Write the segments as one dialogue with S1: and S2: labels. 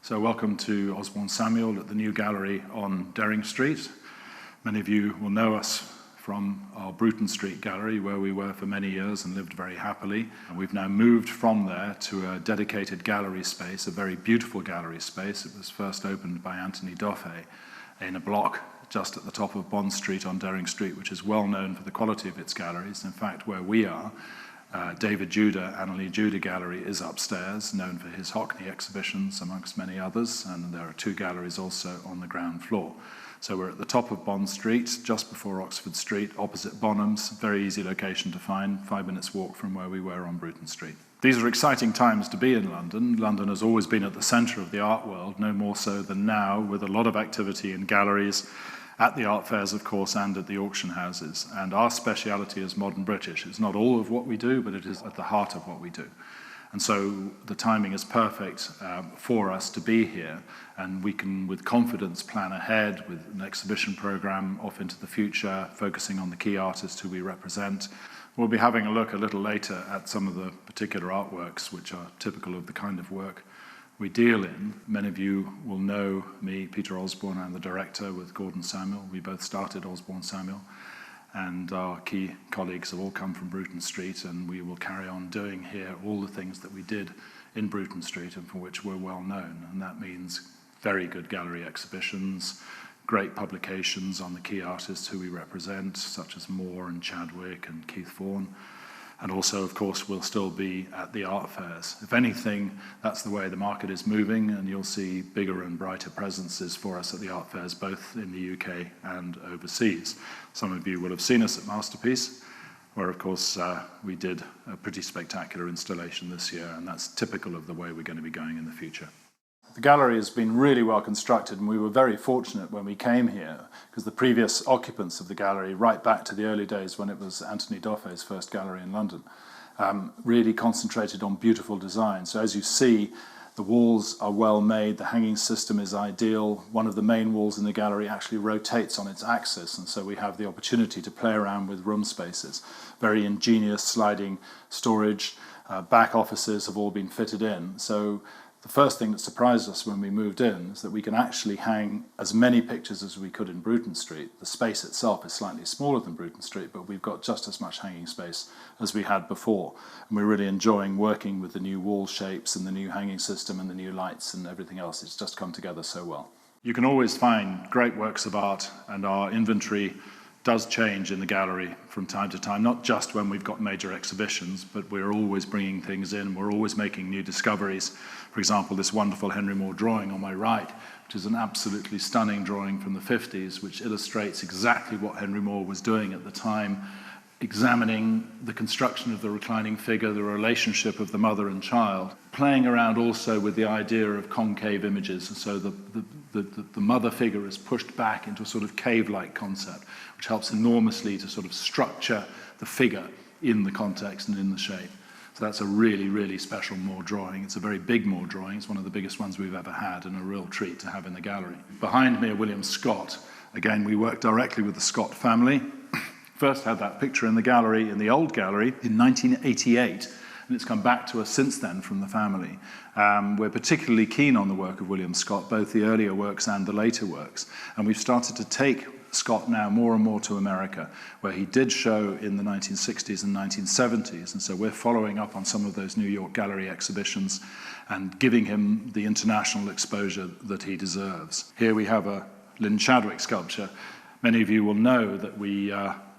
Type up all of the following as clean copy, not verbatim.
S1: So welcome to Osborne Samuel at the new gallery on Dering Street. Many of you will know us from our Bruton Street gallery, where we were for many years and lived very happily. And we've now moved from there to a dedicated gallery space, a very beautiful gallery space. It was first opened by Anthony Doffe in a block just at the top of Bond Street on Dering Street, which is well known for the quality of its galleries. In fact, where we are, David Judah, Annalee Judah Gallery is upstairs, known for his Hockney exhibitions, amongst many others, and there are two galleries also on the ground floor. So we're at the top of Bond Street, just before Oxford Street, opposite Bonhams, very easy location to find, 5 minutes walk from where we were on Bruton Street. These are exciting times to be in London. London has always been at the centre of the art world, no more so than now, with a lot of activity in galleries, at the art fairs, of course, and at the auction houses. And our speciality is modern British. It's not all of what we do, but it is at the heart of what we do. And so the timing is perfect for us to be here, and we can, with confidence, plan ahead with an exhibition program off into the future, focusing on the key artists who we represent. We'll be having a look a little later at some of the particular artworks which are typical of the kind of work we deal in. Many of you will know me, Peter Osborne. I'm the director with Gordon Samuel. We both started Osborne Samuel, and our key colleagues have all come from Bruton Street, and we will carry on doing here all the things that we did in Bruton Street and for which we're well known. And that means very good gallery exhibitions, great publications on the key artists who we represent, such as Moore and Chadwick and Keith Vaughan. And also, of course, we'll still be at the art fairs. If anything, that's the way the market is moving, and you'll see bigger and brighter presences for us at the art fairs, both in the UK and overseas. Some of you will have seen us at Masterpiece, where, of course, we did a pretty spectacular installation this year, and that's typical of the way we're going to be going in the future. The gallery has been really well constructed, and we were very fortunate when we came here, because the previous occupants of the gallery, right back to the early days when it was Anthony Doffe's first gallery in London, really concentrated on beautiful design. So as you see, the walls are well made, the hanging system is ideal. One of the main walls in the gallery actually rotates on its axis, and so we have the opportunity to play around with room spaces. Very ingenious sliding storage, back offices have all been fitted in. So the first thing that surprised us when we moved in is that we can actually hang as many pictures as we could in Bruton Street. The space itself is slightly smaller than Bruton Street, but we've got just as much hanging space as we had before. And we're really enjoying working with the new wall shapes and the new hanging system and the new lights and everything else. It's just come together so well. You can always find great works of art, and our inventory does change in the gallery from time to time, not just when we've got major exhibitions, but we're always bringing things in, we're always making new discoveries. For example, this wonderful Henry Moore drawing on my right, which is an absolutely stunning drawing from the 50s, which illustrates exactly what Henry Moore was doing at the time, examining the construction of the reclining figure, the relationship of the mother and child, playing around also with the idea of concave images. And so the mother figure is pushed back into a sort of cave-like concept, which helps enormously to sort of structure the figure in the context and in the shape. So that's a really, really special Moore drawing. It's a very big Moore drawing. It's one of the biggest ones we've ever had, and a real treat to have in the gallery. Behind me are William Scott. Again, we work directly with the Scott family. First had that picture in the gallery, in the old gallery, in 1988, and it's come back to us since then from the family. We're particularly keen on the work of William Scott, both the earlier works and the later works, and we've started to take Scott now more and more to America, where he did show in the 1960s and 1970s, and so we're following up on some of those New York gallery exhibitions and giving him the international exposure that he deserves. Here we have a Lynn Chadwick sculpture. Many of you will know that we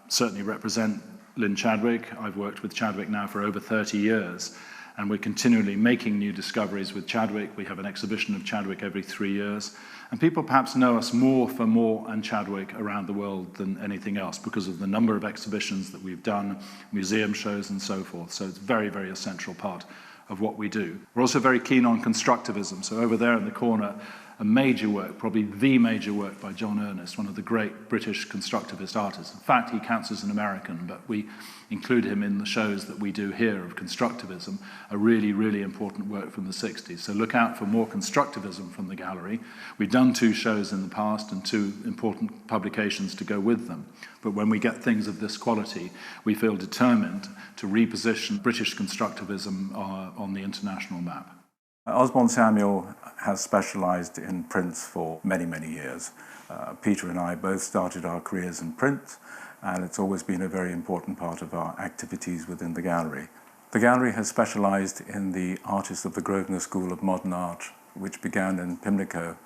S1: certainly represent Lynn Chadwick. I've worked with Chadwick now for over 30 years, and we're continually making new discoveries with Chadwick. We have an exhibition of Chadwick every 3 years, and people perhaps know us more for Moore and Chadwick around the world than anything else because of the number of exhibitions that we've done, museum shows and so forth. So it's a very, very essential part of what we do. We're also very keen on constructivism. So over there in the corner, a major work, probably the major work by John Ernest, one of the great British constructivist artists. In fact, he counts as an American, but we include him in the shows that we do here of constructivism, a really, really important work from the 60s. So look out for more constructivism from the gallery. We've done 2 shows in the past and 2 important publications to go with them. But when we get things of this quality, we feel determined to reposition British constructivism on the international map.
S2: Osborne Samuel has specialised in prints for many, many years. Peter and I both started our careers in print, and it's always been a very important part of our activities within the gallery. The gallery has specialised in the artists of the Grosvenor School of Modern Art, which began in Pimlico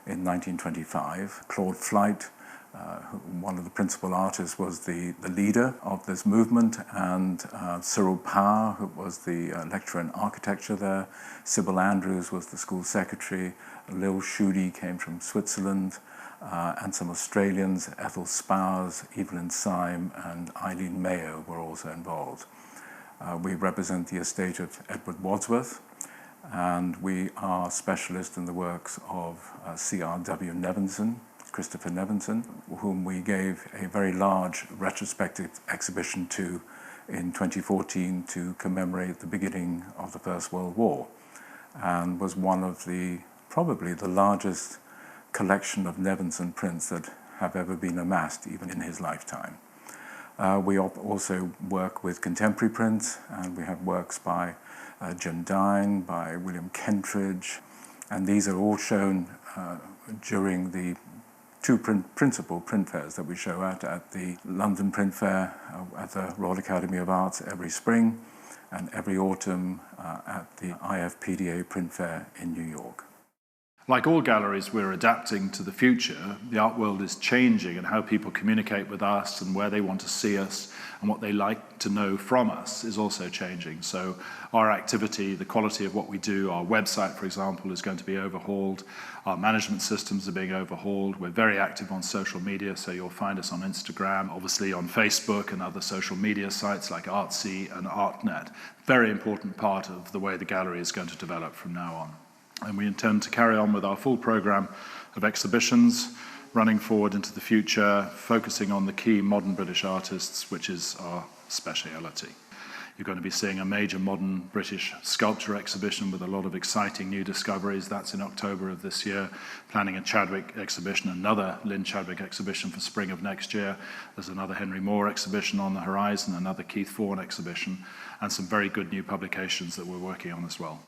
S2: in 1925. Claude Flight, one of the principal artists, was the leader of this movement, and Cyril Power, who was the lecturer in architecture there. Sybil Andrews was the school secretary. Lil Schudy came from Switzerland, and some Australians, Ethel Spowers, Evelyn Syme, and Eileen Mayo were also involved. We represent the estate of Edward Wadsworth, and we are specialists in the works of C.R.W. Nevinson, Christopher Nevinson, whom we gave a very large retrospective exhibition to in 2014 to commemorate the beginning of the First World War, and was one of probably the largest collection of Nevinson prints that have ever been amassed, even in his lifetime. We also work with contemporary prints, and we have works by Jim Dine, by William Kentridge, and these are all shown during the two principal print fairs that we show at the London Print Fair at the Royal Academy of Arts every spring, and every autumn at the IFPDA Print Fair in New York.
S1: Like all galleries, we're adapting to the future. The art world is changing, and how people communicate with us and where they want to see us and what they like to know from us is also changing. So our activity, the quality of what we do, our website, for example, is going to be overhauled. Our management systems are being overhauled. We're very active on social media, so you'll find us on Instagram, obviously on Facebook and other social media sites like Artsy and ArtNet. Very important part of the way the gallery is going to develop from now on. And we intend to carry on with our full programme of exhibitions, running forward into the future, focusing on the key modern British artists, which is our speciality. You're going to be seeing a major modern British sculpture exhibition with a lot of exciting new discoveries. That's in October of this year. Planning a Chadwick exhibition, another Lynn Chadwick exhibition for spring of next year. There's another Henry Moore exhibition on the horizon, another Keith Vaughan exhibition, and some very good new publications that we're working on as well.